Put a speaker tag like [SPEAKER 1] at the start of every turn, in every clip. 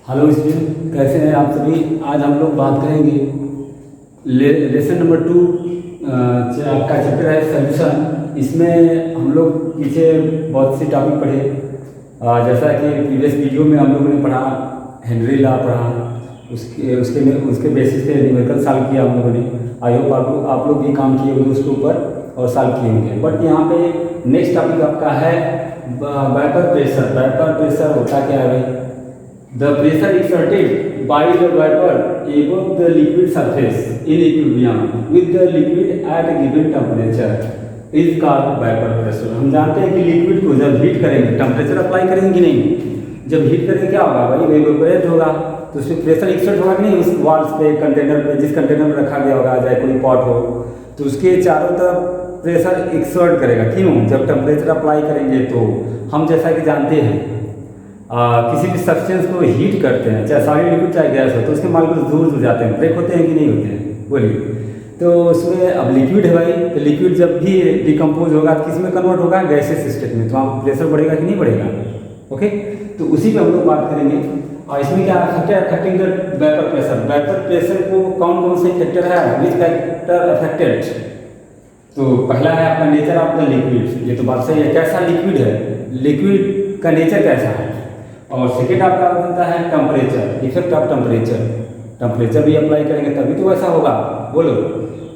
[SPEAKER 1] Hello student, कैसे हैं आप सभी। आज हम लोग बात करेंगे लेसन नंबर 2 आपका चैप्टर है सॉल्यूशन। इसमें हम लोग पीछे बहुत सी टॉपिक पढ़े, जैसा कि प्रीवियस वीडियो में हम लोगों ने पढ़ा हेनरी लॉ पढ़ा, उसके बेसिस पे न्यूमेरिकल सॉल्व किया हम लोगों ने। आई होप आप लोग भी काम किए होंगे उसके ऊपर और सॉल्व किए होंगे। बट यहाँ पे नेक्स्ट टॉपिक आपका है वेपर प्रेशर। वेपर प्रेशर होता क्या है भाई? The pressure exerted by the vapor above the liquid surface in equilibrium with the liquid at a given temperature is called vapor pressure। हम जानते हैं कि लिक्विड को जब हीट करेंगे, टेम्परेचर अप्लाई करेंगे कि नहीं, जब हीट करेंगे क्या होगा भाई? वेपोरेट होगा, तो उसमें प्रेशर एक्सर्ट होगा कि नहीं? उस वॉल्स पे, कंटेनर पे, जिस कंटेनर में रखा गया होगा, चाहे कोई पॉट हो, तो उसके चारों तरफ प्रेशर एक्सर्ट करेगा। क्यों? जब टेम्परेचर अप्लाई करेंगे तो हम जैसा कि जानते हैं किसी भी सब्सटेंस को हीट करते हैं, चाहे सॉलिड लिक्विड चाहे गैस हो, तो उसके मॉलिक्यूल्स दूर दूर जाते हैं, ब्रेक होते हैं कि नहीं होते हैं? बोलिए। तो उसमें अब लिक्विड है भाई, तो लिक्विड जब भी डिकम्पोज होगा तो किस में कन्वर्ट होगा? गैसेस स्टेट में। तो वहाँ प्रेशर बढ़ेगा कि नहीं बढ़ेगा? ओके, तो उसी पे हम लोग बात करेंगे। और इसमें क्या affecting the vapour pressure. Vapour pressure को कौन कौन से फैक्टर है, विच फैक्टर अफेक्टेड? तो पहला है आपका नेचर ऑफ द लिक्विड। ये तो बात सही है, कैसा लिक्विड है, लिक्विड का नेचर कैसा है। और सेकेंड आपका बनता है temperature, effect of temperature. Temperature भी अप्लाई करेंगे तभी तो वैसा होगा। बोलो,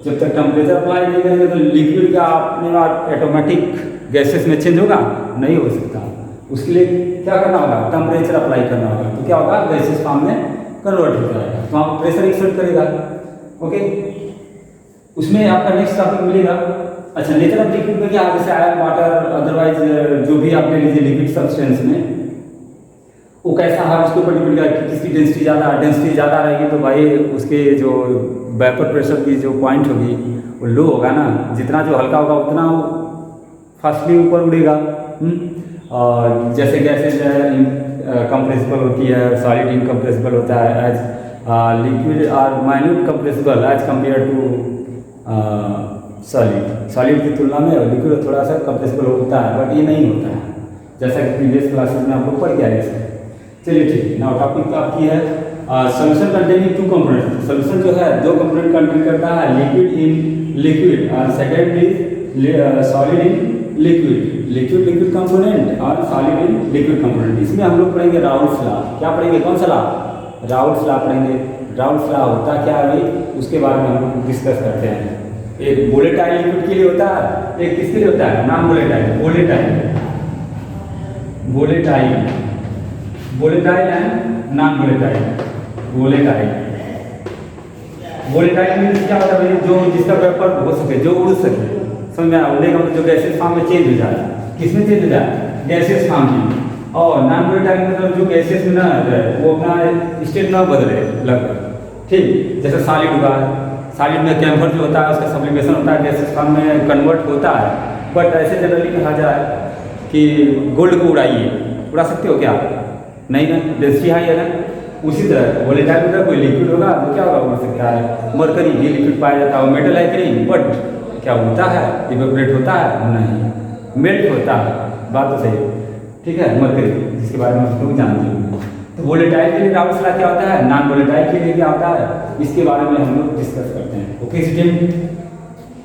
[SPEAKER 1] जब तक टेम्परेचर अप्लाई नहीं करेंगे तो लिक्विड का अपने आप ऑटोमेटिक गैसेस में चेंज होगा? नहीं हो सकता। उसके लिए क्या करना होगा? टेम्परेचर अप्लाई करना होगा। तो क्या होगा? गैसेस फॉर्म में कन्वर्ट हो जाएगा, तो वहाँ प्रेशर एक्सर्ट करेगा। ओके, उसमें आपका नेक्स्ट टॉपिक मिलेगा। अच्छा, नेचर ऑफ लिक्विड में क्या है? जैसे आयर, वाटर, अदरवाइज जो भी आप ले लीजिए लिक्विड सब्सटेंस में, वो कैसा है उसके ऊपर डिपेंड करेगा कि किसकी डेंसिटी ज़्यादा रहेगी तो भाई उसके जो वेपर प्रेशर की जो पॉइंट होगी वो लो होगा ना। जितना जो हल्का होगा उतना वो फास्टली ऊपर उड़ेगा। और जैसे गैसेज कंप्रेसिबल होती है, सॉलिड इनकम्प्रेसिबल होता है, as liquid are minute compressible as compare to solid की तुलना में लिक्विड थोड़ा सा कंप्रेसिबल होता है, बट ये नहीं होता है, जैसा कि प्रीवियस क्लासेस में आप लोग पढ़ के आए हैं। चलिए ठीक है, नाउ टॉपिक आपकी है solution containing two component. Solution जो है दो कंपोनेंट कंटेन करता है, लिक्विड इन लिक्विड और second is solid in liquid. Liquid component और सॉलिड इन लिक्विड कंपोनेंट। इसमें हम लोग पढ़ेंगे राउल्स लॉ। क्या पढ़ेंगे? कौन सा लॉ? राउल्स लॉ पढ़ेंगे। राउल्स लॉ होता क्या है उसके बारे में हम लोग डिस्कस करते हैं। एक वोलेटाइल लिक्विड के लिए होता है, एक किसके लिए होता है? Non volatile. Volatile and non volatile. Volatile means क्या होता है? जो जिसका वेपर हो सके, जो उड़ सके, समझ में आया? उड़ेगा मतलब जो गैसेस फॉर्म में चेंज हो जाए। किस में चेंज हो जाए? गैसेस फॉर्म में। और नॉन वोलेटाइल मतलब जो गैसेस में ना रहे, वो अपना स्टेट ना बदले लगभग। ठीक, जैसे सॉलिड हुआ, सॉलिड में कैम्फर जो होता है उसका सब्लिमेशन होता है, गैसेस फॉर्म में कन्वर्ट होता है। बट ऐसे जनरली कहा जाए कि गोल्ड को उड़ाइए, उड़ा सकते हो क्या? नहीं ना, डेंसिटी हाई है ना। उसी तरह वोलेटाइल में कोई लिक्विड होगा तो क्या होगा? उड़ सकता है। मरकरी भी लिक्विड पाया जाता है, वो मेटल है कि नहीं, बट क्या होता है? इवेपोरेट होता है? नहीं, मेल्ट होता है। बात तो सही, ठीक है। मरकरी, जिसके बारे में आप लोग जानते हैं। तो वोलेटाइल के लिए राउल्स लॉ क्या होता है, नॉन वोलेटाइल के लिए क्या होता है, इसके बारे में हम लोग डिस्कस करते हैं। ओके स्टूडेंट,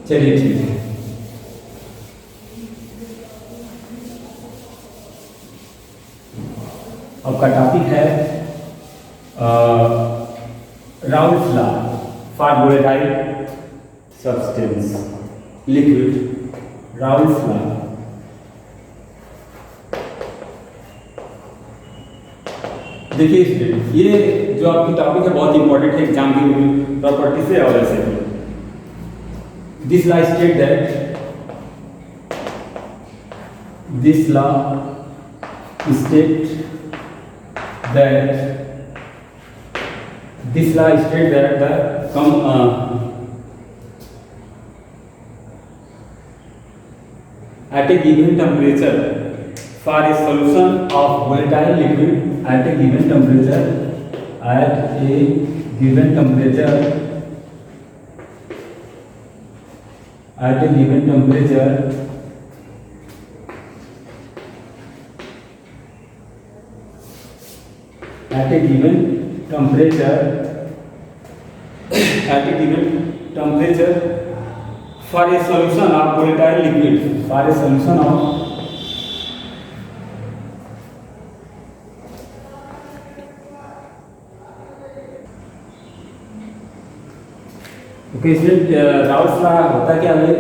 [SPEAKER 1] चलिए ठीक है। आपका टॉपिक है Raoult's law for volatile substance liquid. Raoult's law, देखिए स्टूडेंट, ये जो आपकी टॉपिक है बहुत इंपॉर्टेंट है एग्जाम की प्रॉपर्टी से और ऐसे भी। This law state that this law state that this law states that the at a given temperature for a solution of volatile liquid at a given temperature at a given temperature for a solution of volatile liquid, for a solution of okay, इसमें Raoult's law होता क्या है?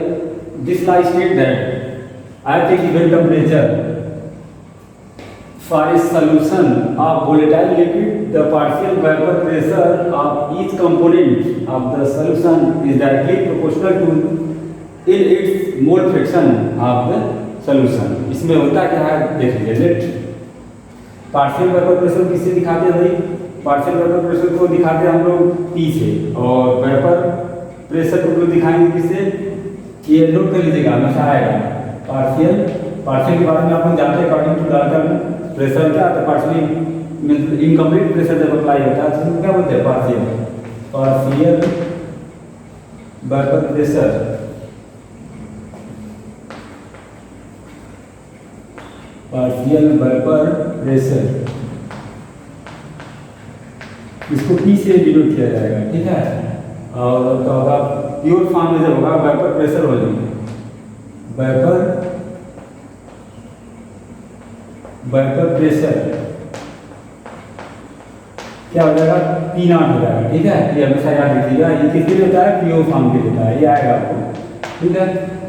[SPEAKER 1] This law state that at a given temperature for a solution of volatile liquid, the partial vapor pressure of each component of the solution is directly proportional to its mole fraction of the solution. इसमें होता क्या है देख लीजिए. Late partial vapour pressure किससे दिखाते हैं भाई? पार्शियल वेपर प्रेशर को दिखाते हैं हम लोग P से, और वेपर प्रेशर को दिखाएंगे किससे? ये नोट कर लीजिएगा, हमेशा आएगा. पार्शियल के बारे में आप लोग जानते हैं. अकॉर्डिंग टू डाल्टन प्रेशर क्या होता है? पार्शियली इनकम्प्लीट प्रेशर जब अप्लाई होता है तो क्या बोलते हैं? Partial vapour pressure. Partial vapour pressure इसको P से डिनोट किया जाएगा, ठीक है. और तो होगा प्योर फॉर्म में जब होगा वेपर प्रेशर हो जाएगा. वेपर प्रेशर क्या हो जाएगा? P नॉट हो जाएगा, ठीक है. ये हमेशा याद रखिएगा. ये किसके लिए होता है? प्योर फॉर्म के लिए होता है. ये आएगा आपको, ठीक है.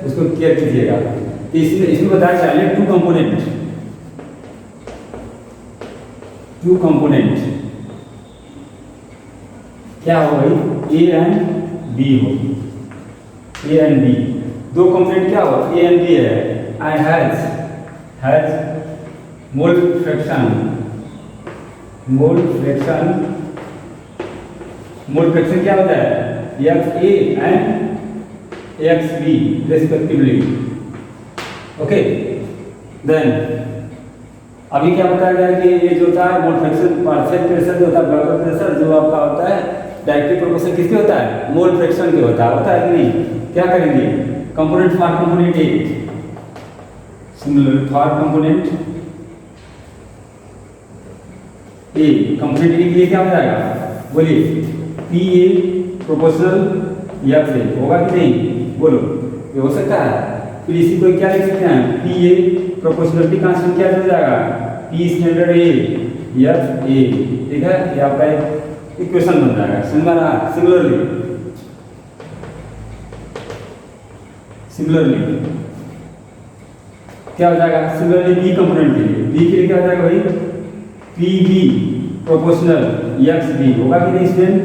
[SPEAKER 1] उसको क्लियर कीजिएगा. तो इसमें बताया चलिए टू कंपोनेंट क्या हो भाई? A एंड B हो. A एंड B दो कंपोनेंट क्या हो? A एंड B है. एंड हैज मोल फ्रैक्शन क्या होता है? XA and XB respectively. Okay, then अभी क्या बताया गया कि ये जो होता है मोल फ्रैक्शन, पार्शियल प्रेशर जो होता है, वेपर प्रेशर जो आपका होता है डायरेक्टली प्रोपोर्शनल किसके होता है? मोल फ्रैक्शन के होता है कि नहीं? क्या करेंगे? Component for component A, similar for component A, component ए के लिए क्या हो जाएगा? बोलिए. PA प्रोपोर्शनल F से होगा कि नहीं? बोलो, ये हो सकता है. फिर इसी को क्या लिख सकते हैं? PA प्रोपोर्शनलिटी कांस्टेंट क्या हो जाएगा? P standard A F A, ठीक है. ये आपका एक इक्वेशन बन जाएगा. सिमिलरली क्या हो जाएगा? सिमिलरली B कंपोनेंट के लिए, B के लिए क्या हो जाएगा भाई? PB प्रोपोर्शनल XB होगा कि नहीं स्टूडेंट?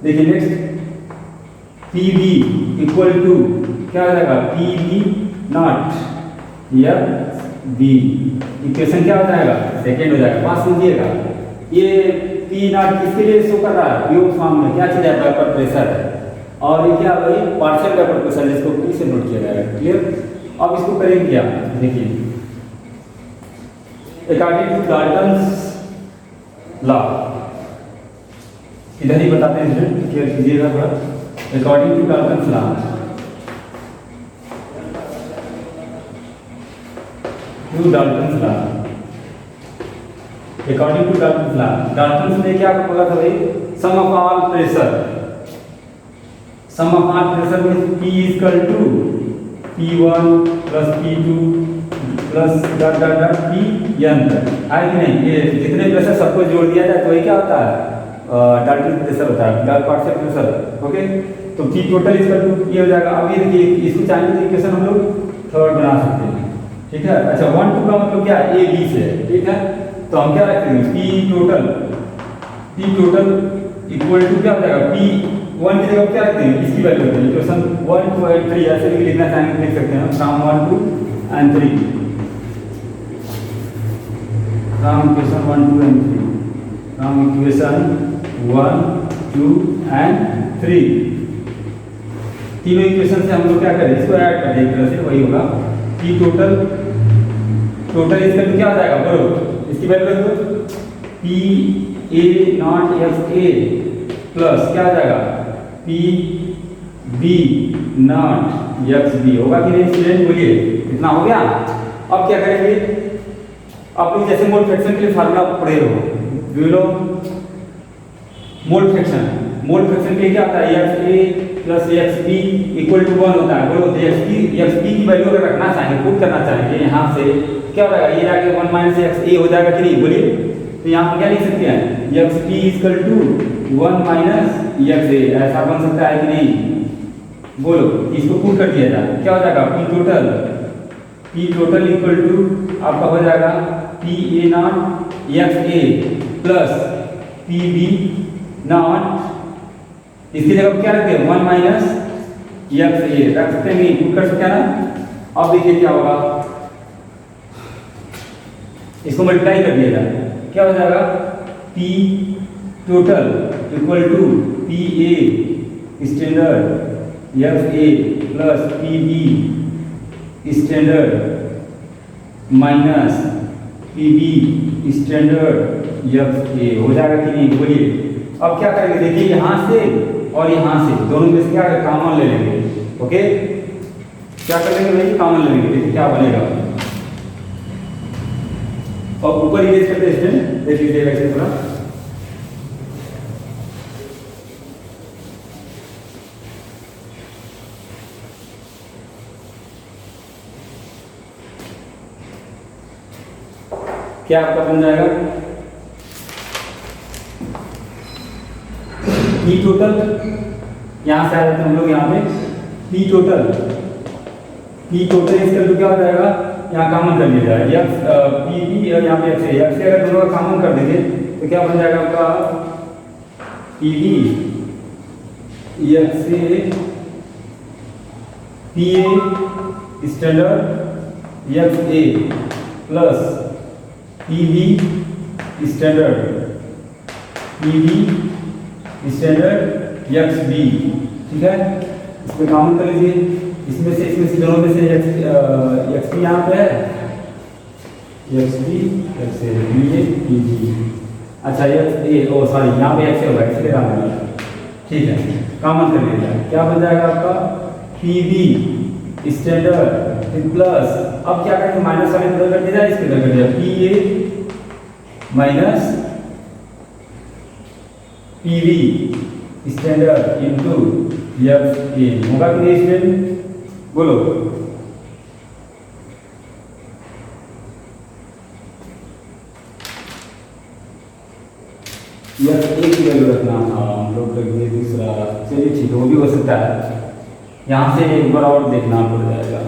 [SPEAKER 1] देखिए नेक्स्ट PB इक्वल टू क्या हो जाएगा? PB not FB. इक्वेशन क्या हो जाएगा? सेकेंड हो जाएगा. पास कीजिएगा. ये P नॉट किसके लिए शो कर रहा है? प्योर फॉर्म में क्या चीज है? Vapour pressure. और ये क्या भाई? पार्शियल वेपर प्रेशर, जिसको P से नोट किया जाएगा. क्लियर? अब इसको करेंगे क्या? देखिए, अकॉर्डिंग टू डाल्टन्स लॉ, इधर ही बताते हैं, क्लियर कीजिएगा थोड़ा. According to Dalton's law, according to Dalton's law, Dalton's ने क्या बोला था भाई? Sum of all pressure means P equal to P1 plus P2 plus dot Pn है कि नहीं? ये जितने प्रेशर सबको जोड़ दिया जाए तो ये क्या होता है? डाल्टन प्रेशर होता है, पार्शियल प्रेशर. ओके, तो P टोटल इक्वल टू ये हो जाएगा. अब ये देखिए, इसको चाहिए तो इक्वेशन हम लोग थर्ड बना सकते हैं, ठीक है. अच्छा, 1 2 का मतलब क्या है? A B से, ठीक है. तो हम क्या रखेंगे? P टोटल इक्वल टू क्या हो जाएगा? P1 की जगह क्या रखते हैं? इसकी वैल्यू रखते हैं. इक्वेशन 1 2 एंड 3 ऐसे भी लिखना चाहेंगे लिख सकते हैं. From 1 2 and 3, from equation 1 2 and 3, from equation 1 2 and 3. तीनों इक्वेशन से हम लोग क्या करें? इसको ऐड करें एक तरह से, वही होगा P टोटल इसका क्या हो जाएगा? बोलो, इसकी वैल्यू रख दो. PA नॉट FA प्लस क्या हो जाएगा? PB नॉट XB होगा कि नहीं स्टूडेंट? बोलिए, इतना हो गया. अब क्या करेंगे? आप लोग जैसे मोल फ्रैक्शन के लिए फार्मूला पढ़े हो, बोलो मोल फ्रैक्शन के लिए क्या होता है, X A plus X B equal to 1 होता है। बोलो तो एक्स बी की वैल्यू अगर रखना चाहेंगे, पुट करना चाहेंगे यहाँ से क्या हो जाएगा, ये जाके 1 माइनस एक्स ए हो जाएगा कि नहीं, बोलिए। तो यहाँ पर क्या लिख सकते हैं, X B equal to 1 minus X A, ऐसा बन सकता है कि नहीं, बोलो। इसको पुट कर दिया जाए, क्या हो जाएगा, पी टोटल इक्वल टू आपका हो जाएगा P A not X A plus P B not, इसकी जगह क्या रखते हैं 1 माइनस एक्स ए रख सकते हैं, नहीं पुट कर सकते हैं ना। अब देखिए क्या होगा, इसको मल्टीप्लाई कर दिया जाए, क्या हो जाएगा, P total equal to P A standard X A plus P B standard minus P B standard X A हो जाएगा कि नहीं, बोलिए। अब क्या करेंगे, देखिए यहाँ से और यहाँ से दोनों में से क्या कॉमन ले लेंगे, ओके। क्या कर लेंगे भाई, कॉमन ले लेंगे, देखिए क्या बनेगा। और ऊपर इरेज करते हैं स्टूडेंट, देख लीजिएगा इसे थोड़ा, क्या आपका बन जाएगा, पी टोटल, यहां से आ जाते हैं हम लोग यहाँ पे, पी टोटल इसका तो क्या हो जाएगा, यहाँ कॉमन कर लिया जाए एक्स पी बी और यहाँ पे एक्स से अगर दोनों का कॉमन कर देंगे तो क्या बन जाएगा आपका, पी बी एक्स से P A standard X A plus P B standard X B, ठीक है। इसमें कॉमन कर लीजिए, इसमें से दोनों में से एक्स बी यहाँ पे है, X B X A B A P B, अच्छा एक्स ए ओ सॉरी यहाँ पे एक्स ए होगा, इसलिए काम होगा, ठीक है। कॉमन कर लीजिए, क्या बन जाएगा आपका, पी बी स्टैंडर्ड प्लस, अब क्या करेंगे, माइनस वाले इधर कर दिया जाए, इसके इधर कर दिया, P A minus P B standard into X A, होगा कि नहीं स्टूडेंट, बोलो। एक्स ए की वैल्यू रखना हम लोग रखेंगे दूसरा, चलिए ठीक है, वो भी हो सकता है। यहाँ से एक बार और देखना पड़ जाएगा,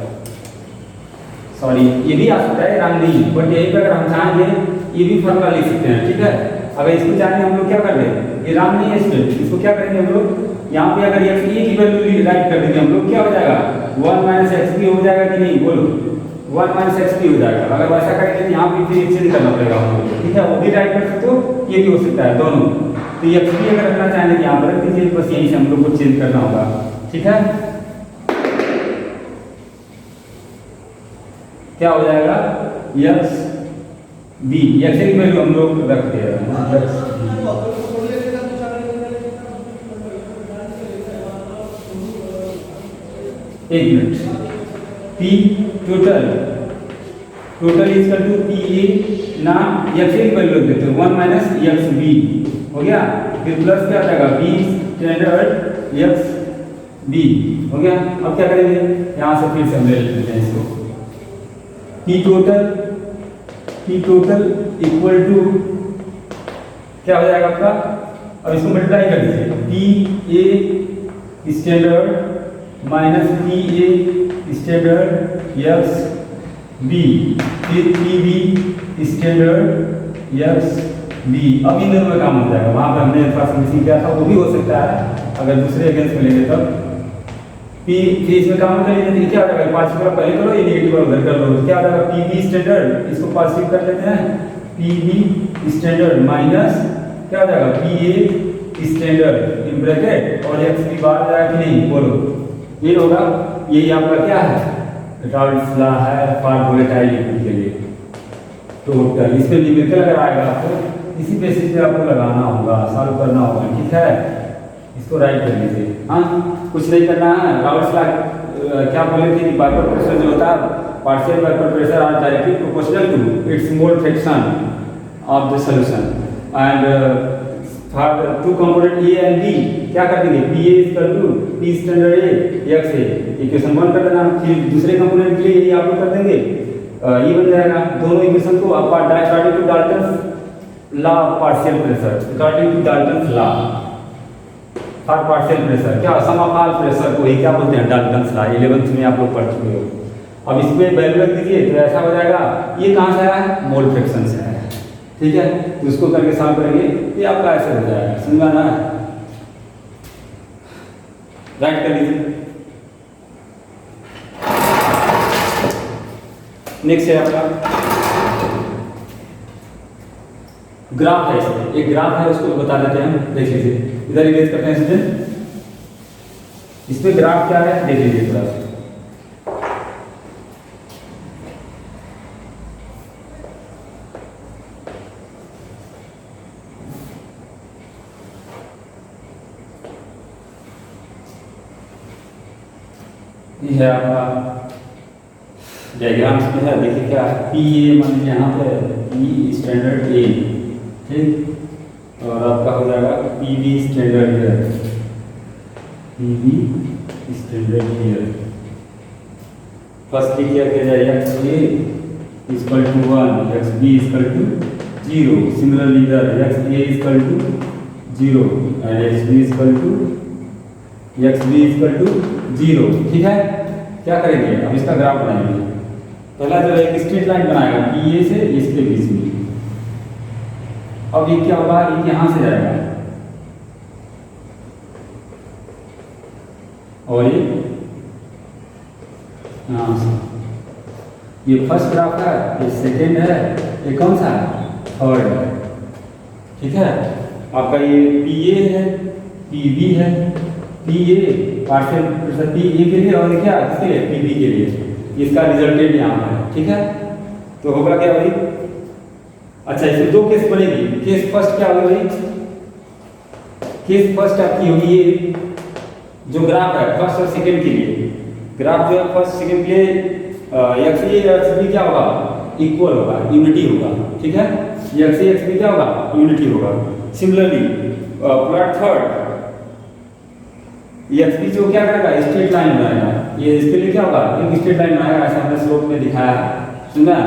[SPEAKER 1] सॉरी ये भी आ सकता है, रंग नहीं, बट यही पे अगर हम चाहेंगे ये भी फॉर्मूला लिख सकते हैं, ठीक है। अगर इसको चाहेंगे हम लोग क्या कर रहे हैं, ये राम नहीं है स्टूडेंट, इसको क्या करेंगे हम लोग, यहाँ पे अगर एक्स ए की वैल्यू राइट कर देंगे हम लोग, क्या हो जाएगा 1 माइनस एक्स बी हो जाएगा कि नहीं, बोलो 1 माइनस एक्स बी हो जाएगा। अगर वैसा करेंगे तो यहाँ पे फिर चेंज करना पड़ेगा हम लोग, ठीक है, वो भी राइट कर सकते हो, ये भी हो सकता है दोनों। तो एक्स बी अगर रखना चाहेंगे तो यहाँ पर रख दीजिए, बस यहीं से हम लोग को चेंज करना होगा, ठीक है। क्या हो जाएगा, एक्स बी एक्स की वैल्यू हम लोग रखते हैं, एक minute, P total equal to P A ना एक्स की वैल्यू रख देते हैं 1 माइनस एक्स बी, हो गया। फिर प्लस क्या आ जाएगा, बी स्टैंडर्ड एक्स बी, हो गया। अब क्या करेंगे, यहाँ से फिर से हम ले लेते हैं इसको, पी टोटल इक्वल टू क्या हो जाएगा आपका, अब इसको मल्टीप्लाई कर दीजिए, P A standard minus P A standard X B, फिर P B standard X B. अब इन दोनों में काम हो जाएगा, वहाँ पर हमने थोड़ा सा मिसिंग किया था, वो भी हो सकता है अगर दूसरे अगेंस्ट में लेंगे तब। पी फिर इसमें काम कर लीजिए, क्या हो जाएगा, पॉजिटिव वाला पहले करो, ये नेगेटिव वाला उधर कर लो, तो क्या हो जाएगा, पी बी स्टैंडर्ड, इसको पॉजिटिव कर लेते हैं, पी बी स्टैंडर्ड माइनस क्या हो जाएगा, P A standard in bracket और एक्स बी बाहर आ जाएगा कि नहीं, बोलो। ये होगा, यही आपका क्या है, राउल्ट्स लॉ है फॉर वोलेटाइल लिक्विड के लिए। टोटल इसमें न्यूमेरिकल अगर आएगा आपको, इसी बेसिस पे आपको लगाना होगा, सॉल्व करना होगा, ठीक है। इसको राइट कर लीजिए, हाँ कुछ नहीं करना है। राउल्ट्स लॉ क्या बोले थे कि वेपर प्रेशर जो होता है, partial vapour pressure are directly proportional to its mole fraction of the solution. And for two component A and B क्या कर देंगे, P A equal to P standard A X A, equation 1 कर देना। फिर दूसरे कंपोनेंट के लिए यही आप लोग कर देंगे, ये बन जाएगा। दोनों इक्वेशन को according to Dalton's law of partial pressure, according to Dalton's law for partial pressure, क्या समपाल प्रेशर को ही क्या बोलते हैं, डाल्टन्स लॉ, 11th में आप लोग पढ़ चुके हो। अब इसमें वैल्यू रख दीजिए तो ऐसा हो जाएगा, ये कहाँ से आया है, मोल फ्रैक्शन से आया है, ठीक है। तो उसको करके सॉल्व करेंगे, ये आपका ऐसे हो जाएगा, समझा ना, राइट कर लीजिए। नेक्स्ट है आपका ग्राफ है, इसमें एक ग्राफ है, उसको बता देते हैं, देख लीजिए, इधर इमेज करते हैं स्टूडेंट। इसमें ग्राफ क्या है देख लीजिए थोड़ा सा। ये है आपका डायग्राम्स में है, देखिए क्या है, पी ए मान लीजिए यहाँ पे पी स्टैंडर्ड ए, ठीक, और आपका हो जाएगा P B standard here, P B standard here. Firstly क्या किया जाएगा, X A equal to 1, X B equal to 0, similarly इधर X A equal to 0 and X B equal to 0, ठीक है। क्या करेंगे, अब इसका ग्राफ बनाएंगे। पहला जो है एक स्ट्रेट लाइन बनाएगा पी ए से इसके बीच में, अब ये क्या होगा, ये यहाँ से जाएगा और ये फर्स्ट ग्राफ है, ये सेकेंड है, ये कौन सा है, थर्ड है, ठीक है। आपका ये पी ए है, पी बी है, P A partial pressure P A के लिए और क्या किसके लिए, पी बी के लिए, इसका रिजल्टेंट यहाँ है, ठीक है। तो होगा क्या भाई, अच्छा इसमें दो केस बनेगी, केस फर्स्ट क्या होगी भाई, केस फर्स्ट आपकी होगी ये जो ग्राफ है फर्स्ट और सेकंड के लिए, ग्राफ जो है फर्स्ट सेकंड के लिए एक्स ए एक्स बी क्या होगा, इक्वल होगा, यूनिटी होगा, ठीक है। एक्स ए एक्स बी क्या होगा, यूनिटी होगा। Similarly plot third, X B जो क्या करेगा, स्ट्रेट लाइन बनाएगा, ये इसके लिए क्या होगा, एक स्ट्रेट लाइन बनाएगा, ऐसा हमने स्लोप में दिखाया है, सुना।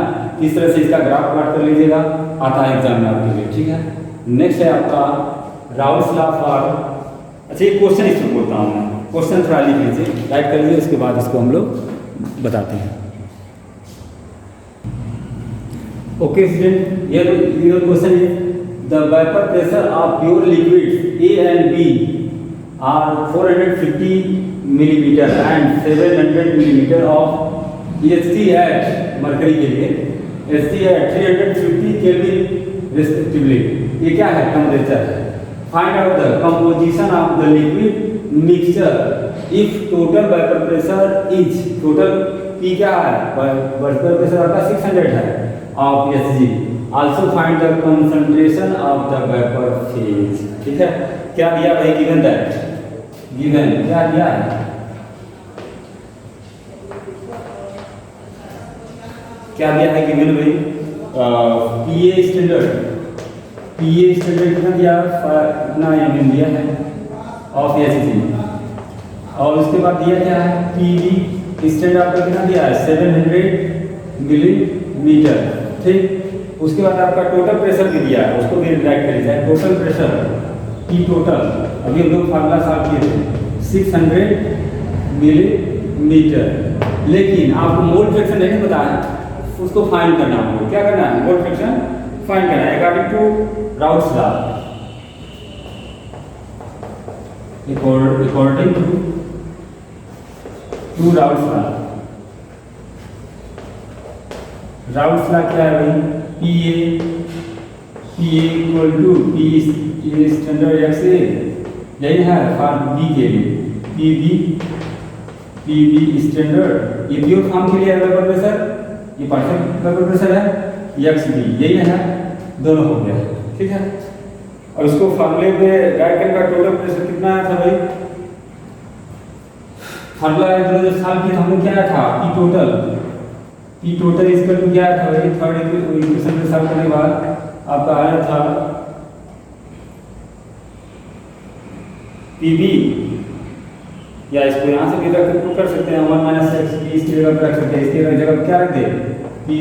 [SPEAKER 1] इस तरह से इसका ग्राफ प्लॉट कर लीजिएगा, आता है एग्जाम में आपके लिए, ठीक है। नेक्स्ट है आपका राउल्स लॉ फॉर, अच्छा ये क्वेश्चन इसमें बोलता हूँ मैं, क्वेश्चन थोड़ा लिख लीजिए, राइट कर लीजिए, उसके बाद इसको हम लोग बताते हैं। ओके स्टूडेंट, ये क्वेश्चन है, the vapour pressure of pure liquids A and B are 450 millimeter and 700 millimeter of HC at mercury के लिए, HC at 350 Kelvin respectively। ये क्या है, टेम्परेचर है। Find out the composition of the liquid mixture if total vapour pressure is, total P क्या है, vapour pressure आपका 600 है of Hg। Also find the concentration of the vapour phase, ठीक है। क्या दिया भाई, गिवन दैट, गिवन क्या दिया है, क्या दिया है गिवन भाई, P A standard, P A standard कितना दिया, इतना एमएम दिया है ऑफ एचजी, और उसके बाद दिया क्या है, पी बी स्टैंडर्ड आपका कितना दिया है, 700 मिलीमीटर, ठीक। उसके बाद आपका टोटल प्रेशर भी दिया है, उसको भी राइट कर लीजिए, टोटल प्रेशर पी टोटल, अभी हम लोग फार्मूला सॉल्व किए थे 600 मिलीमीटर, लेकिन आपको मोल फ्रैक्शन नहीं पता है, उसको फाइंड करना होगा। क्या करना है, मोल फ्रैक्शन फाइंड करना है according to Raoult's law, according to Raoult's law. Raoult's law क्या है भाई, P A equal to P standard X A, यही है फॉर बी के लिए, पी बी स्टैंडर्ड, ये प्योर फॉर्म के लिए वेपर प्रेशर, ये पार्शियल वेपर प्रेशर है, एक्स बी, यही है, दोनों हो गया, ठीक है। और इसको फार्मूले पे डायरेक्ट का टोटल प्रेशर कितना आया था भाई, फार्मूला जो सॉल्व किया हम लोग क्या आया था, पी टोटल इसका क्या आया था भाई, थर्ड इक्वेशन में सॉल्व करने के बाद आपका आया था पी बी, या इसको यहाँ से भी रख कर सकते हैं 1 माइनस एक्स बी, इसकी जगह पर रख सकते हैं। इसकी जगह पर क्या रख दे, P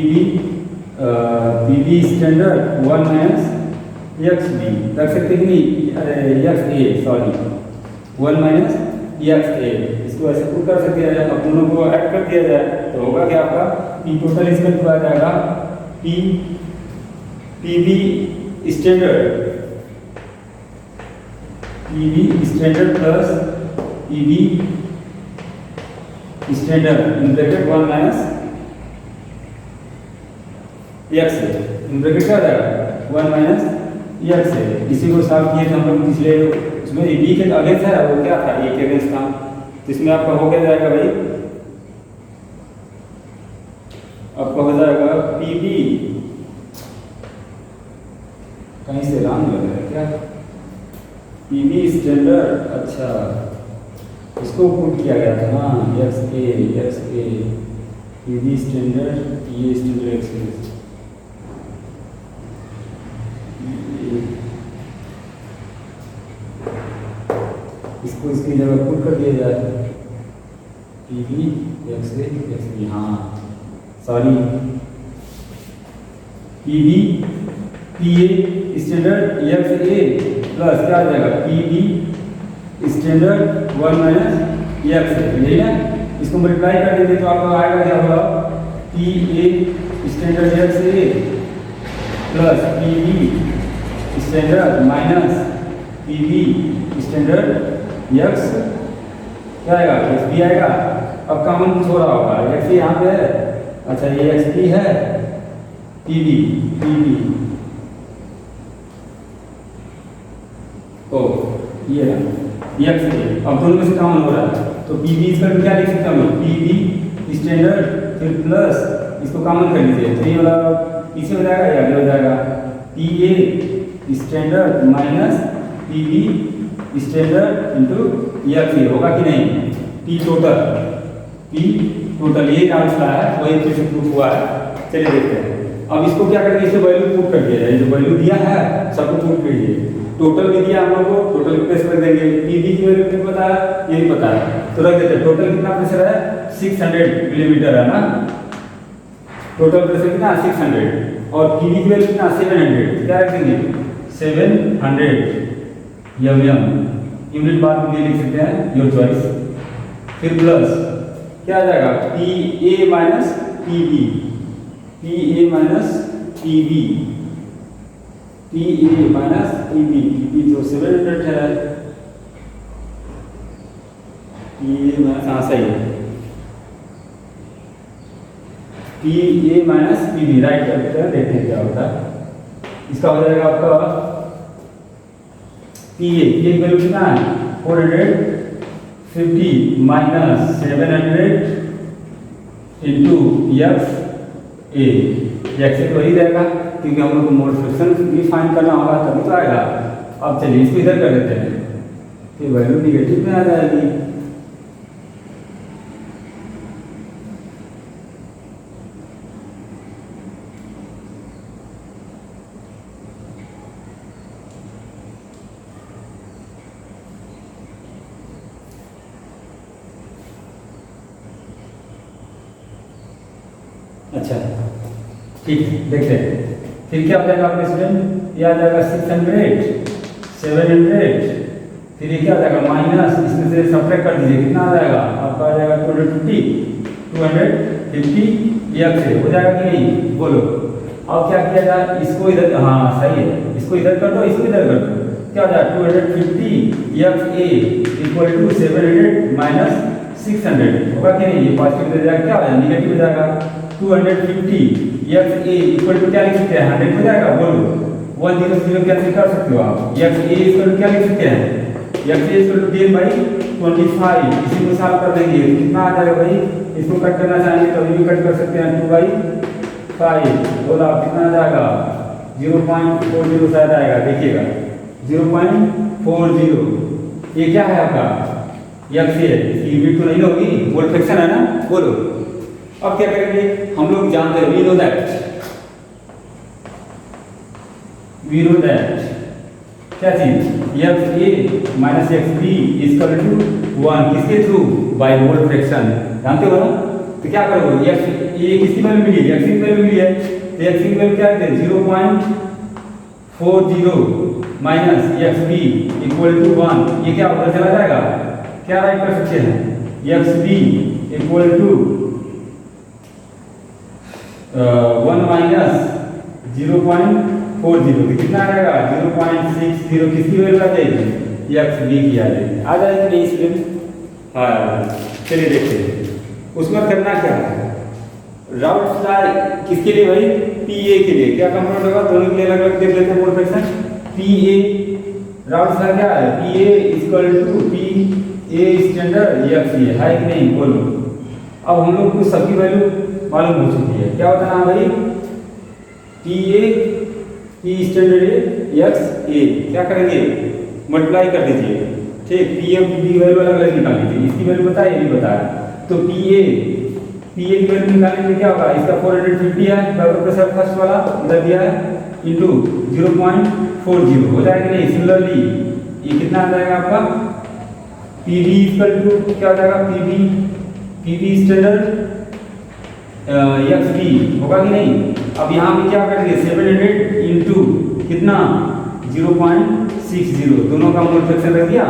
[SPEAKER 1] B standard 1 minus X B रख सकते कि नहीं, X A sorry 1 minus X A, इसको ऐसे पुट कर सकते हैं। अब दोनों को ऐड कर दिया जाए तो होगा क्या आपका पी टोटल इसका आ जाएगा P B standard plus P B standard in bracket 1 minus X in bracket क्या आ जाएगा 1 माइनस एक्स है। इसी को सॉल्व किए थे हम लोग पिछले उसमें, बी के अगेंस्ट है वो क्या था, ए के अगेंस्ट था, तो इसमें आपका हो क्या जाएगा भाई, आपका हो जाएगा पी बी, कहीं से रॉन्ग लग रहा है क्या, पी बी स्टैंडर्ड, अच्छा इसको पुट किया गया था ना, X A P B standard, ये स्टैंडर्ड एक्स ए, इसको इसकी जगह पुट कर दिया जाए पी बी एक्स बी, हाँ sorry P B P A standard X A plus क्या आ जाएगा P B standard 1 minus X A, यही ना, इसको मल्टीप्लाई कर देंगे तो आपको आएगा क्या होगा P A standard X A plus P B standard minus P B standard X, क्या आएगा एक्स बी आएगा। अब कॉमन कुछ हो रहा होगा, एक्स यहाँ पे है, अच्छा ये एक्स बी है, पी बी ओ ये एक्स ए, अब दोनों में से कॉमन हो रहा है तो पी बी इसका क्या लिख सकते हैं, पी बी स्टैंडर्ड फिर प्लस इसको कॉमन कर लीजिए तो ये वाला पीछे हो जाएगा या आगे हो जाएगा, P A standard minus P B standard into X A, होगा कि नहीं, पी टोटल ये आंसर है, वही फिर से प्रूफ हुआ है। चलिए देखते हैं, अब इसको क्या करेंगे, इसे वैल्यू पुट कर दिया जाए, जो वैल्यू दिया है सबको पुट कीजिए, टोटल भी दिया हम लोग को, टोटल प्रेशर रख देंगे, पी बी की वैल्यू कितना पता है, ये भी पता है तो रख देते हैं। टोटल कितना प्रेशर है 600 मिलीमीटर है ना, टोटल प्रेशर कितना 600 और पी बी की वैल्यू कितना 700, क्या रख देंगे 700 एम, यूनिट बाद में लिख सकते हैं योर चॉइस, फिर प्लस क्या आ जाएगा P A minus P B, P A minus P B, P A minus P B तो 700 है, पी ए माइनस, हाँ सही है, P A minus P B right करते हैं, देखते हैं क्या होता है। इसका हो जाएगा आपका पी ए की वैल्यू कितना है 450 minus 700 into X A, X ए तो वही रहेगा क्योंकि हम लोग को मोड फ्रैक्शन भी फाइंड करना होगा तभी तो आएगा। अब चलिए इसको इधर कर देते हैं, फिर वैल्यू निगेटिव में आ जाएगी, अच्छा ठीक है देखते हैं, फिर क्या हो जाएगा आपका स्टूडेंट, ये आ जाएगा 600 700, फिर ये क्या आ जाएगा माइनस, इसमें से सब्ट्रैक्ट कर दीजिए कितना आ जाएगा आपका, आ जाएगा 250 एक्स हो जाएगा कि नहीं, बोलो। अब क्या किया जाए, इसको इधर, हाँ सही है, इसको इधर कर दो, इसको इधर कर दो, क्या हो जाएगा 250 X A equal to 700 minus 600, होगा कि नहीं, ये पॉजिटिव हो जाएगा, क्या हो जाएगा निगेटिव हो जाएगा, 250 एक्स ए इक्वल टू क्या लिख सकते हैं 100 हो जाएगा, बोलो 1 0 0 कैंसिल कर सकते हो आप, एक्स ए इक्वल टू क्या लिख सकते हैं, एक्स ए इक्वल टू 10/25, इसी को सॉल्व कर देंगे कितना आ जाएगा भाई, इसको कट करना चाहेंगे तो ये भी कट कर सकते हैं 2/5, बोला कितना आ जाएगा 0.40 शायद आएगा, देखिएगा 0.40, ये क्या है आपका एक्स ए, इसकी यूनिट तो नहीं होगी, मोल फ्रैक्शन है ना, बोलो। अब क्या करेंगे, हम लोग जानते हैं वी नो दैट क्या चीज X A minus X B equal to 1 किसके थ्रू बाय मोल फ्रैक्शन जानते हो ना। तो क्या करोगे एक्स ए किसकी वैल्यू मिली एक्स की वैल्यू मिली है तो एक्स की वैल्यू क्या है 0.40 minus X B equal to 1 ये क्या उधर चला जाएगा क्या राइट कर सकते हैं X B equal to 1 minus 0.40 कितना आ जाएगा 0.60 किसकी वैल्यू आ जाएगी एक्स बी की आ जाएगी आ जाएगी नहीं स्टूडेंट। हाँ चलिए देखते हैं उसमें करना क्या है राउट्स किसके लिए भाई पी ए के लिए क्या कंपोनेंट होगा दोनों के लिए अलग अलग देख लेते हैं mole fraction P A Raoult's का क्या है P A equal to P A standard X A है कि नहीं बोलो। अब हम लोग को सबकी वैल्यू मालूम हो चुकी है क्या होता है भाई P A P standard X A क्या करेंगे मल्टीप्लाई कर दीजिए ठीक पी ए की वैल्यू अलग अलग निकाल लीजिए इसकी वैल्यू बताया ये भी बताया तो पी ए की वैल्यू निकालने में क्या होगा इसका 450 है डबल प्रेशर फर्स्ट वाला इधर दिया है इंटू 0.40 हो जाएगा नहीं सिमिलरली ये कितना आ जाएगा आपका पी बी इक्वल टू क्या हो जाएगा P B standard X B होगा कि नहीं। अब यहाँ पे क्या करेंगे 700 इंटू कितना 0.60 दोनों का मोल फ्रैक्शन रख दिया।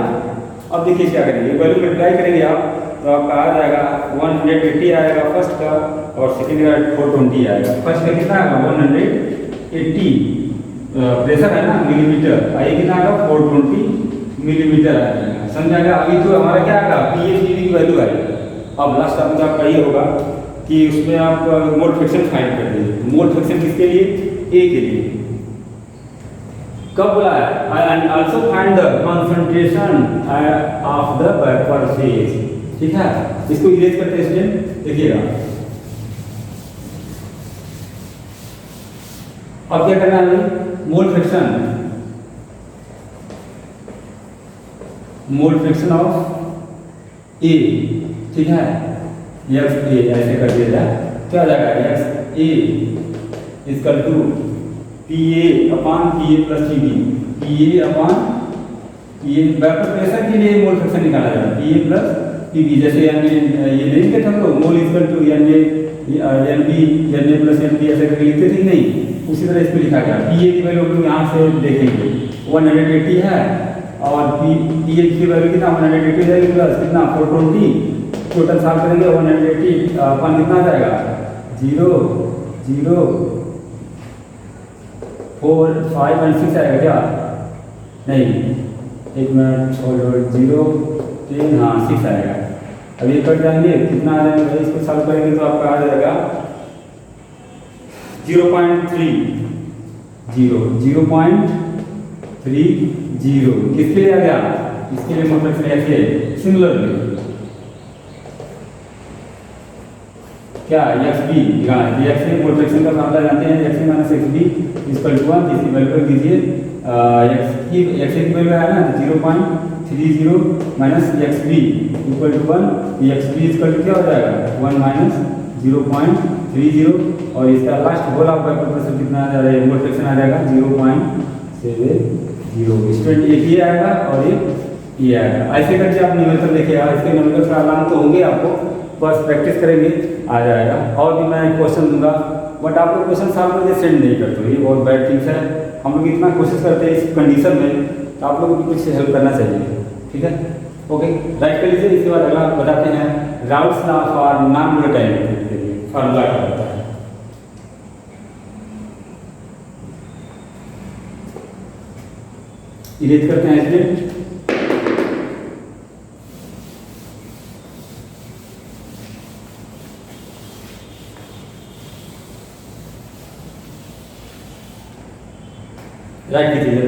[SPEAKER 1] अब देखिए क्या करेंगे वैल्यू मल्टीप्लाई करेंगे आप तो आपका आ जाएगा 180 आएगा फर्स्ट का और सेकंड का 420 आएगा फर्स्ट का कितना आएगा 180 प्रेशर है ना मिलीमीटर आइए कितना आएगा 420 मिलीमीटर आएगा समझ आएगा। अभी तो हमारा क्या आएगा पी ए की वैल्यू आएगा। अब लास्ट आपका आपका ये होगा कि उसमें आप मोल फ्रैक्शन फाइंड कर दीजिए मोल फ्रैक्शन किसके लिए ए के लिए कब बोला है and also find the concentration of the vapour phase ठीक है इसको इरेज करते हैं स्टूडेंट देखिएगा। अब क्या करना है मोल फ्रैक्शन ऑफ ए ठीक है एक्स ए ऐसे कर दिया जाए क्या आ जाएगा X A equal to P A upon P A plus P A upon P A vapour pressure के लिए मोल फ्रैक्शन निकाला जाएगा P A plus P B जैसे ये नहीं लिखते थे हम लोग mole equal to N A plus N B ऐसे करके लिखते थे नहीं उसी तरह इसको लिखा गया पी ए की वैल्यू हम लोग यहाँ से देखेंगे 180 है और पी ए की वैल्यू कितना 180 जाएगी प्लस कितना 420 टोटल साफ करेंगे 180 अपन कितना आ जाएगा 0 0 4 5 और 6 आएगा क्या नहीं एक मिनट छोड़ो 0 3 हाँ 6 आएगा। अब ये कट जाएंगे कितना आ जाएगा इसको सॉल्व करेंगे तो आपका आ जाएगा 0.30 किसके लिए आ गया इसके लिए मोल फ्रैक्शन ऐसे सिमिलरली क्या X B X B mole fraction का फार्मूला जानते हैं X minus X B equal to 1 जिसकी वैल्यू रख दीजिए एक्स की वैल्यू है ना 0.30 minus X B equal to 1 X B equal to क्या हो जाएगा 1 माइनस 0.30 और इसका last whole of vapour pressure कितना आ जाएगा मोल फ्रैक्शन आ जाएगा 0.70 स्टूडेंट एक ये आएगा और एक ये आएगा ऐसे करके आप न्यूमेरिकल देखिएगा इसके न्यूमेरिकल का नाम तो होंगे आपको बस प्रैक्टिस करेंगे आ जाएगा। और भी मैं क्वेश्चन दूंगा बट आप लोग क्वेश्चन साल में सेंड नहीं करते ये बहुत बैड थिंग्स है। हम लोग इतना कोशिश करते हैं इस कंडीशन में तो आप लोगों को कुछ हेल्प करना चाहिए ठीक है ओके राइट कर लीजिए। इसके बाद अगला बताते हैं routes law for non volatile liquid के लिए फार्मूला क्या होता है। इरेज करते हैं स्टूडेंट राइट कीजिए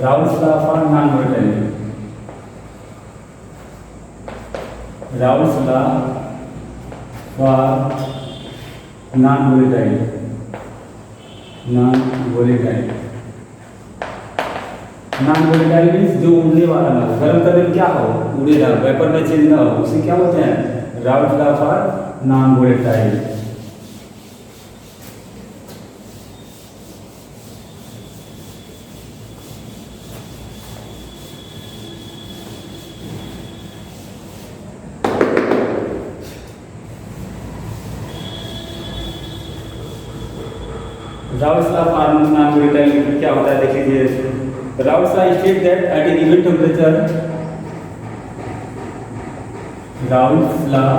[SPEAKER 1] Raoult's law for non volatile Raoult's law for non volatile non volatile means जो उड़ने वाला ना हो, गर्म करने में क्या हो, उड़ेगा, वेपर में चेंज ना हो, उसे क्या बोलते हैं, Raoult law for non volatile. Raoult law for non volatile liquid क्या होता है, देख लीजिए। Raoult's law states that at a given temperature, Raoult's law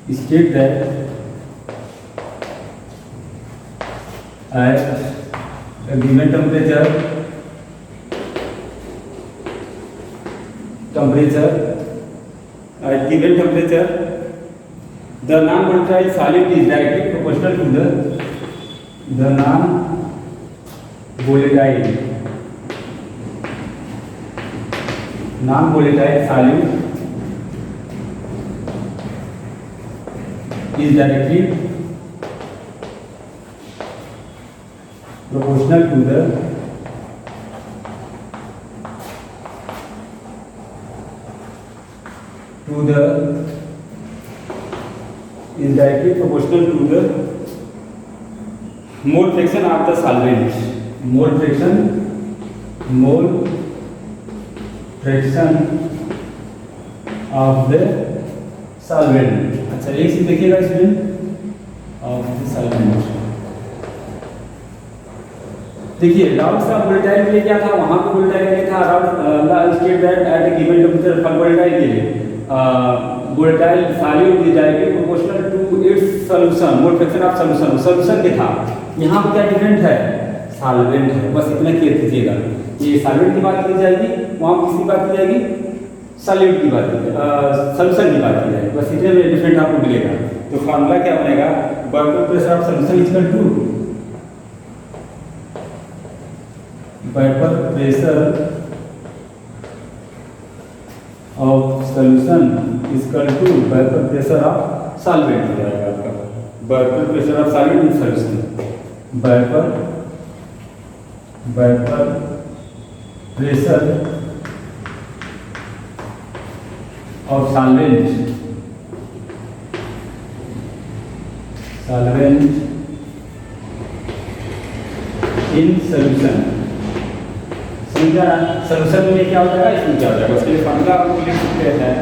[SPEAKER 1] states that at a given temperature, at given temperature, the non-volatile solid is directly proportional to the non-volatile solid is directly proportional to the mole fraction of the solvent. Mole fraction of the solvent. अच्छा, एक चीज देखिएगा इसमें, of the solvent। देखिए Raoult's law volatile के लिए क्या था, वहां पे वोलेटाइल के लिए था Raoult's law state that at a given temperature for volatile के लिए volatile solid is directly proportional to its solution, mole fraction of solution, solution के था। यहाँ पे क्या डिफरेंट है, सॉल्वेंट है, बस इतना क्लियर कीजिएगा। ये सॉल्वेंट की बात की जाएगी, वहाँ किसकी बात की जाएगी, सॉल्यूट की बात की जाएगी, सॉल्यूशन की बात की जाएगी, बस इतने में डिफरेंट आपको मिलेगा। तो फार्मूला क्या बनेगा, vapour pressure of solution equal to vapour pressure of solution equal to vapour pressure of solvent हो जाएगा आपका, vapour pressure of solid in solution, vapour pressure of solvent in solution. समझा, सॉल्यूशन में क्या हो जाएगा, इसमें क्या हो जाएगा, उसके लिए फॉर्मूला आपको लिख सकते हैं।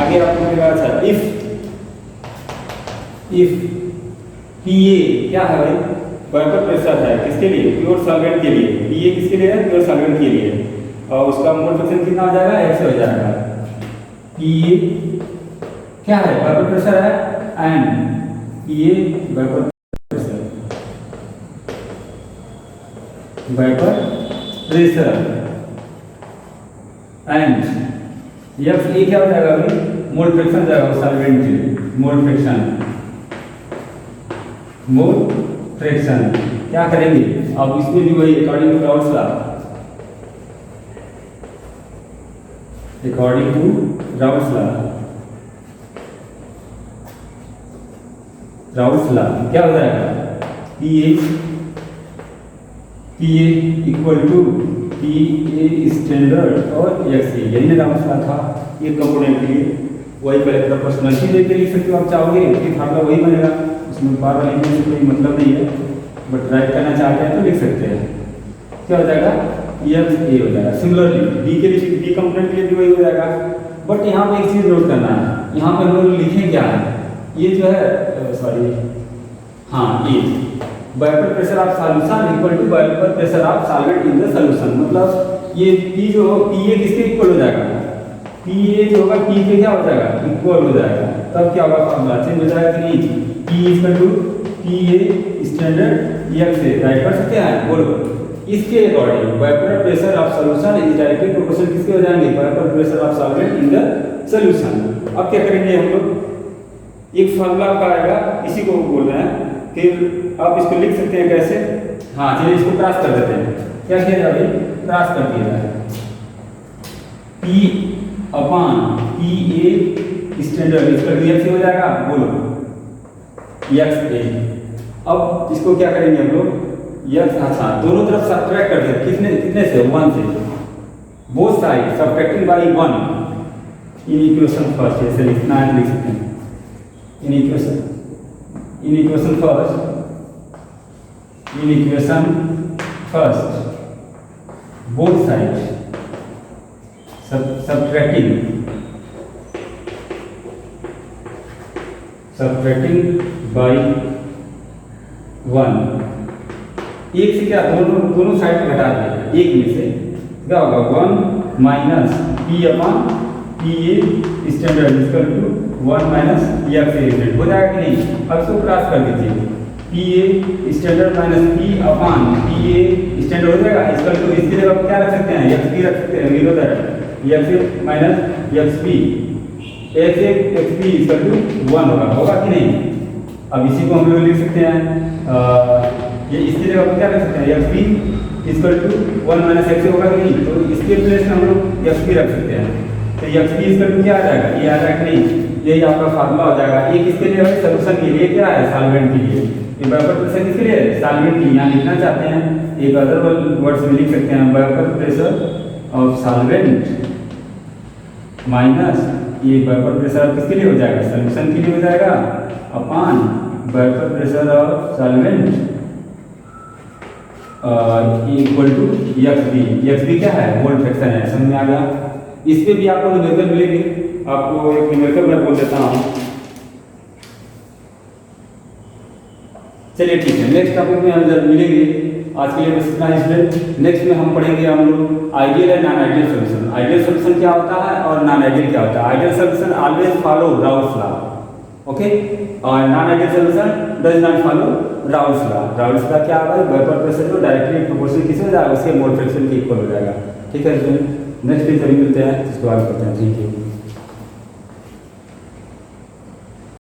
[SPEAKER 1] आगे आपको मिलेगा, अच्छा इफ पीए क्या है भाई, वेपर प्रेशर है किसके लिए, प्योर सॉल्वेंट के लिए, पीए किसके लिए है, प्योर सॉल्वेंट के लिए, और उसका मोल फ्रैक्शन कितना हो जाएगा, 1 हो जाएगा। पीए क्या है, वेपर प्रेशर है, and PA vapour pressure and F A क्या हो जाएगा अभी, मोल फ्रैक्शन जाएगा सॉल्वेंट के लिए, मोल फ्रैक्शन क्या करेंगे, अब इसमें भी वही according to Raoult's law, Raoult's law क्या हो जाएगा, P A equal to P A standard और एक्स, यही राउल्ट्स लॉ था ये कंपोनेंट के लिए। वही पहले प्रोपोर्शनलिटी देके लिख सकते हो आप चाहोगे, कि फार्मूला वही बनेगा, उसमें बार बार लिखने से कोई मतलब नहीं है, बट राइट करना चाहते हैं तो लिख सकते हैं। क्या हो जाएगा, एफ ए हो जाएगा। सिमिलरली बी के लिए, बी कंपोनेंट के लिए भी वही हो जाएगा, बट यहाँ पे एक चीज़ नोट करना है, यहाँ पे हम लोग लिखें क्या है, ये जो है सॉरी हाँ ये vapour pressure of solution equal to vapour pressure of solvent in the solution, मतलब ये पी जो पीए किसके इक्वल हो जाएगा, पीए जो होगा पी के क्या हो जाएगा, इक्वल हो जाएगा। तब क्या होगा, फॉर्मूला चेंज हो जाएगा कि नहीं, P equal to P A standard X से राइट कर सकते हैं, बोलो। इसके according vapour pressure of solution is directly proportional किसके हो जाएंगे, vapour pressure of solvent in the solution. अब क्या करेंगे हम लोग, एक फॉर्मूला आपका आएगा, इसी को बोल रहे हैं, फिर आप इसको लिख सकते हैं कैसे, हाँ चलिए इसको क्रॉस कर देते हैं। क्या किया जाए, क्रॉस कर दिया जाए, P upon P A standard इसका डीएक्स हो जाएगा, बोलो एक्स ए। अब इसको क्या करेंगे हम लोग, यक्स, अच्छा दोनों तरफ सब्ट्रैक्ट करते हैं, कितने कितने से, 1 से, both side subtracting by 1 in equation first, ऐसे लिखना है, लिख सकते हैं in equation first both side subtracting by 1, एक से क्या दोनों साइड घटा दिया, एक में से क्या होगा 1 minus P upon P A standard equal to 1 minus X A standard, हो जाएगा कि नहीं। अब इसको क्रॉस कर दीजिए, P A standard minus P upon P A standard हो जाएगा, इक्वल टू इसकी जगह क्या रख सकते हैं, एक्स पी रख सकते हैं, zero that X A minus X P, X A X P equal to 1 होगा कि नहीं। अब इसी को हम लोग लिख सकते हैं, ये इसकी जगह क्या रख सकते हैं, X P equal to 1 minus X होगा कि नहीं, तो इसके प्लेस में हम लोग एक्स पी रख सकते हैं, तो एक्स पी इक्वल टू क्या आ जाएगा, ये आ जाएगा कि नहीं, यही आपका फार्मूला हो जाएगा। एक इसके लिए है सॉल्यूशन के लिए, क्या है सॉल्वेंट के लिए, ये वेपर प्रेशर किसके लिए है, सॉल्वेंट के लिए, यहाँ लिखना चाहते हैं एक अदर वर्ड्स में लिख सकते हैं, vapour pressure of solvent minus ये वेपर प्रेशर किसके लिए हो जाएगा, सॉल्यूशन के लिए हो जाएगा, upon vapour pressure of solvent equal to X B क्या है, मोल फ्रैक्शन है, समझ में आ गया। इस पे भी आपको न्यूमेरिकल मिलेगी, आपको एक न्यूमेरिकल मैं बोल देता हूँ। चलिए ठीक है, नेक्स्ट टॉपिक में हम जब मिलेंगे, आज के लिए बस इतना ही स्टूडेंट। नेक्स्ट में हम पढ़ेंगे हम लोग ideal and non ideal solution. Ideal solution क्या होता है और नॉन आइडियल क्या होता है। Ideal solution always follow Raoult's law, okay, और non ideal solution does not follow Raoult's law. Raoult's law क्या होगा, वेपर प्रेशर को डायरेक्टली प्रोपोर्शनल किससे हो जाएगा, उसके मोल फ्रैक्शन के इक्वल हो जाएगा। ठीक है स्टूडेंट, नेक्स्ट डे जब मिलते हैं इसको आगे करते हैं। Thank you.